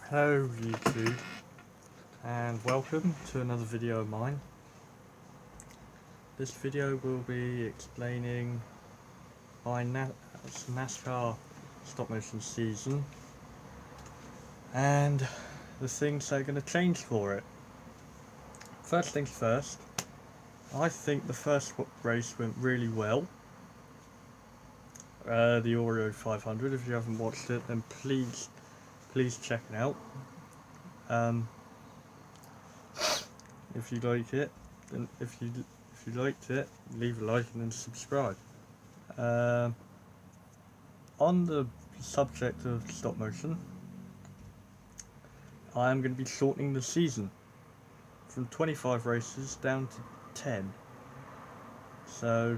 Hello YouTube, and welcome to another video of mine. This video will be explaining my NASCAR stop motion season and the things that are going to change for it. First things first, I think the first race went really well. The Oreo 500. If you haven't watched it, then please check it out. If you like it, then if you liked it, leave a like and then subscribe. On the subject of stop motion, I am going to be shortening the season from 25 races down to 10. So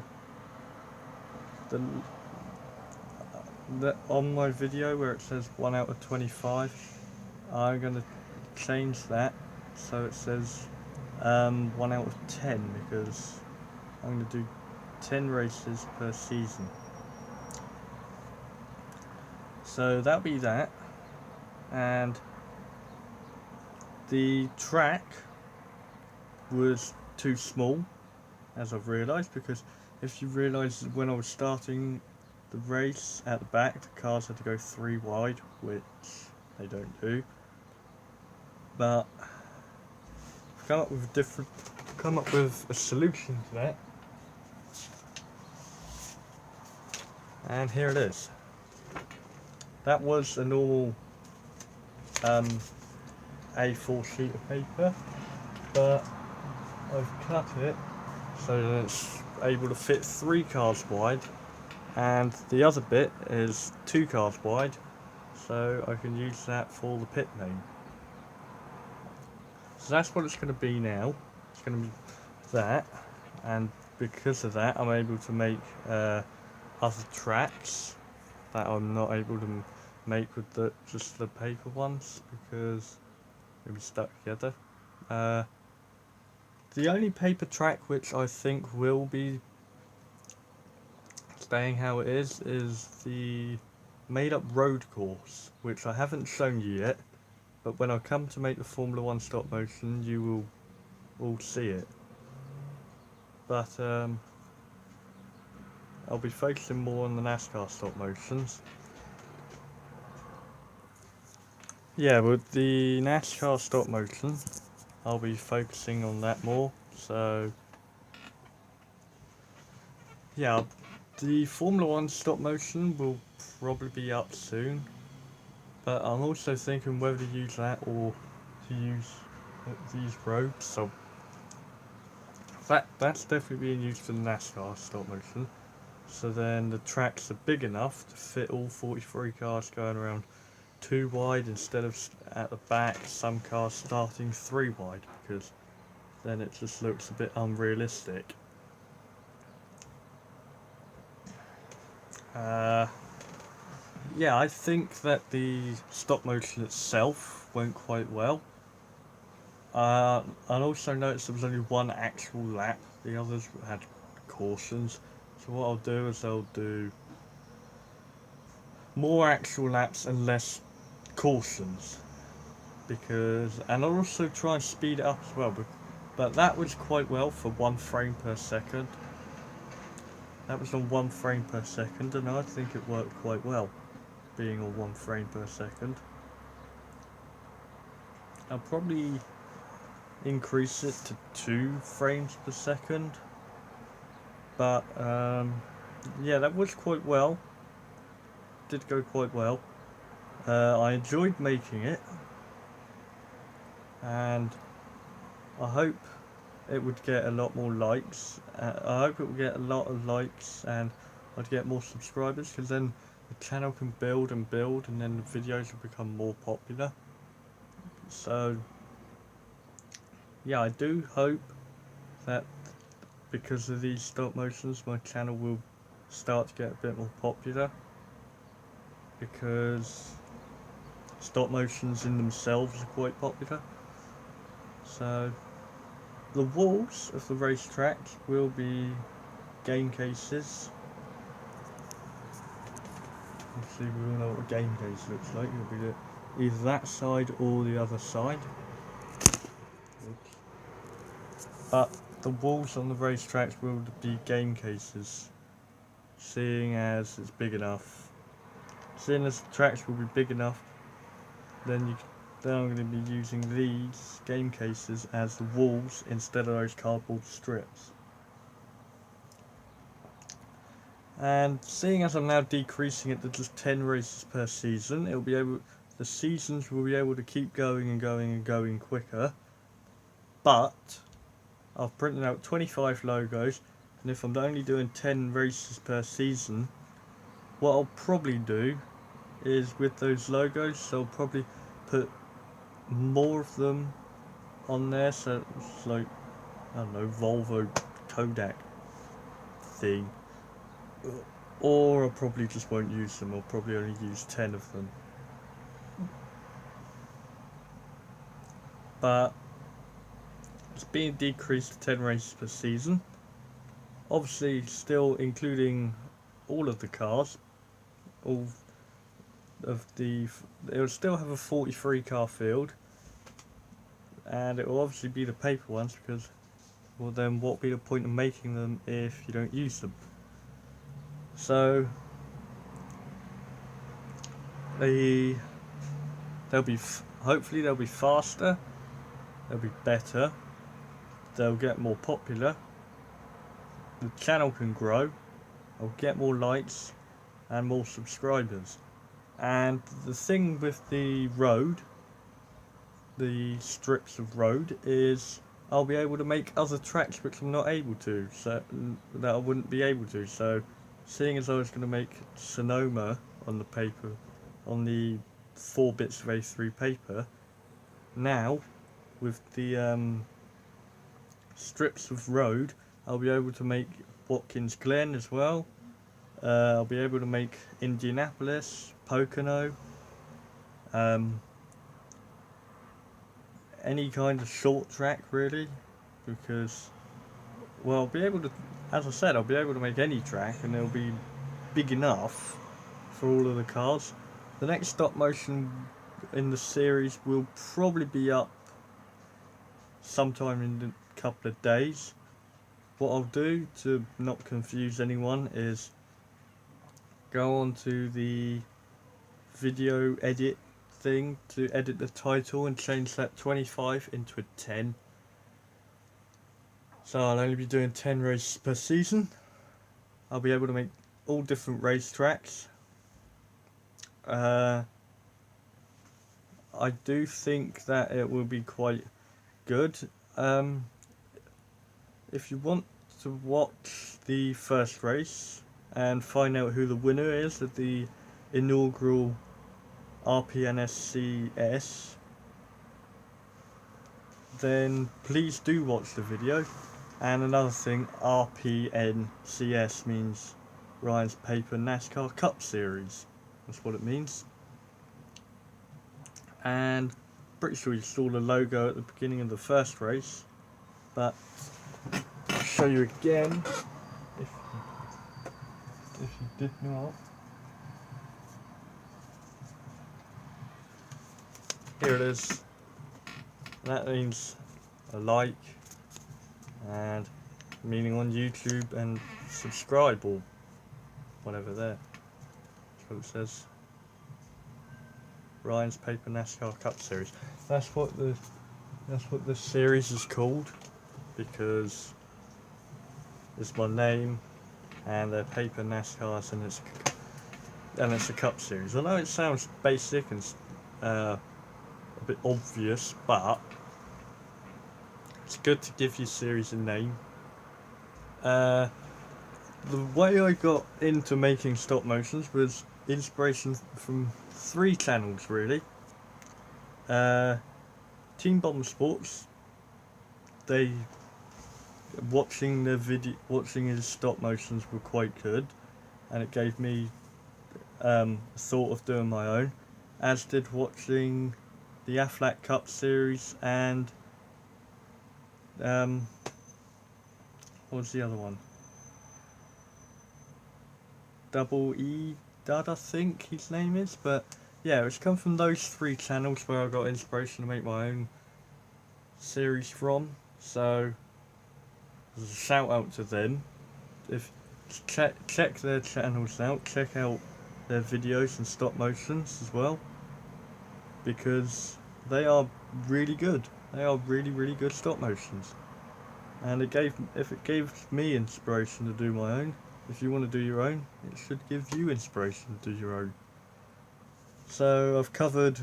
on my video where it says 1 out of 25, I'm going to change that so it says 1 out of 10, because I'm going to do 10 races per season. So that'll be that. And the track was too small, as I've realised, because if you realise, when I was starting the race at the back, the cars had to go 3 wide, which they don't do. But I've come up with a solution to that, and here it is. That was a normal A4 sheet of paper, but I've cut it so that it's able to fit 3 cars wide, and the other bit is 2 cars wide, so I can use that for the pit lane. So that's what it's going to be now. It's going to be that, and because of that, I'm able to make other tracks that I'm not able to make with just the paper ones, because they'll be stuck together. The only paper track which I think will be staying how it is the made up road course, which I haven't shown you yet, but when I come to make the Formula 1 stop motion, you will all see it. But I'll be focusing more on the NASCAR stop motions. Yeah, with the NASCAR stop motion, I'll be focusing on that more. So yeah, the Formula 1 stop motion will probably be up soon, but I'm also thinking whether to use that or to use these roads. So that's definitely being used for the NASCAR stop motion. So then the tracks are big enough to fit all 43 cars going around 2 wide, instead of at the back some cars starting 3 wide, because then it just looks a bit unrealistic. Yeah, I think that the stop motion itself went quite well. I also noticed there was only 1 actual lap. The others had cautions. So what I'll do is I'll do more actual laps and less cautions, and I'll also try and speed it up as well. But that was quite well for 1 frame per second. That was on 1 frame per second, and I think it worked quite well, being on 1 frame per second. I'll probably increase it to 2 frames per second, but yeah, that was quite well. Did go quite well. I enjoyed making it, and I hope it would get a lot more likes. I hope it will get a lot of likes, and I'd get more subscribers, because then the channel can build and build, and then the videos will become more popular. So yeah, I do hope that because of these stop motions, my channel will start to get a bit more popular, because stop motions in themselves are quite popular. So the walls of the racetrack will be game cases. Obviously we all know what a game case looks like. It'll be either that side or the other side. Oops. But the walls on the racetracks will be game cases, seeing as it's big enough. Seeing as the tracks will be big enough, then I'm going to be using these game cases as the walls instead of those cardboard strips. And seeing as I'm now decreasing it to just 10 races per season, the seasons will be able to keep going and going and going quicker. But I've printed out 25 logos, and if I'm only doing 10 races per season, what I'll probably do is with those logos, so I'll probably put more of them on there, so it's like, I don't know, Volvo Kodak thing. Or I probably just won't use them. I'll probably only use 10 of them. But it's being decreased to 10 races per season. Obviously, still including all of the cars. All of the, it will still have a 43 car field, and it will obviously be the paper ones because, well, then what would be the point of making them if you don't use them? So hopefully they'll be faster, they'll be better, they'll get more popular, the channel can grow, I'll get more likes and more subscribers. And the thing with the strips of road, is I'll be able to make other tracks which I'm not able to, so that I wouldn't be able to. So seeing as I was going to make Sonoma on the paper, on the 4 bits of A3 paper, now with the strips of road, I'll be able to make Watkins Glen as well. I'll be able to make Indianapolis, Pocono, any kind of short track really, because, well, I'll be able to, as I said, I'll be able to make any track and it'll be big enough for all of the cars. The next stop motion in the series will probably be up sometime in a couple of days. What I'll do to not confuse anyone is go on to the video edit thing to edit the title and change that 25 into a 10. So I'll only be doing 10 races per season. I'll be able to make all different racetracks. I do think that it will be quite good. If you want to watch the first race and find out who the winner is of the inaugural RPNSCS, then please do watch the video. And another thing, RPNCS means Ryan's Paper NASCAR Cup Series. That's what it means. And pretty sure you saw the logo at the beginning of the first race, but I'll show you again if you did not. Here it is. That means a like and meaning on YouTube and subscribe or whatever there. That's what it says. Ryan's Paper NASCAR Cup Series. That's what the series is called, because it's my name and they're Paper NASCARs and it's a Cup Series. I know it sounds basic and a bit obvious, but it's good to give your series a name. The way I got into making stop motions was inspiration from 3 channels really. Team Bomber Sports, watching his stop motions were quite good, and it gave me thought of doing my own, as did watching the Aflac Cup Series and what was the other one? Double E Dud, I think his name is, but yeah, it's come from those 3 channels where I got inspiration to make my own series from. So there's a shout out to them. If check their channels out, check out their videos and stop motions as well, because they are really good. They are really good stop motions. And if it gave me inspiration to do my own, if you want to do your own, it should give you inspiration to do your own. So I've covered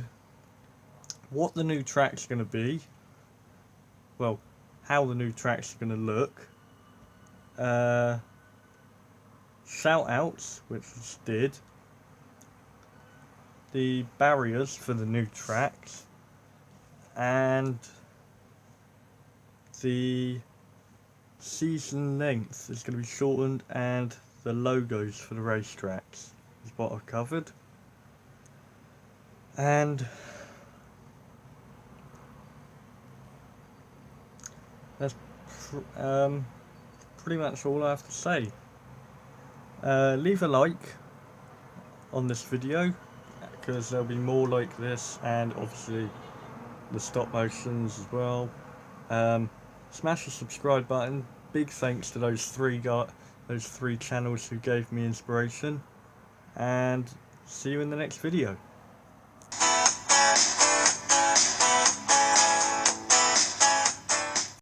what the new track's going to be, well, how the new track's going to look, shout outs, which I just did, the barriers for the new tracks, and the season length is going to be shortened, and the logos for the racetracks is what I've covered. And that's pretty much all I have to say. Leave a like on this video, because there'll be more like this, and obviously the stop motions as well. Smash the subscribe button. Big thanks to those three channels who gave me inspiration, and see you in the next video.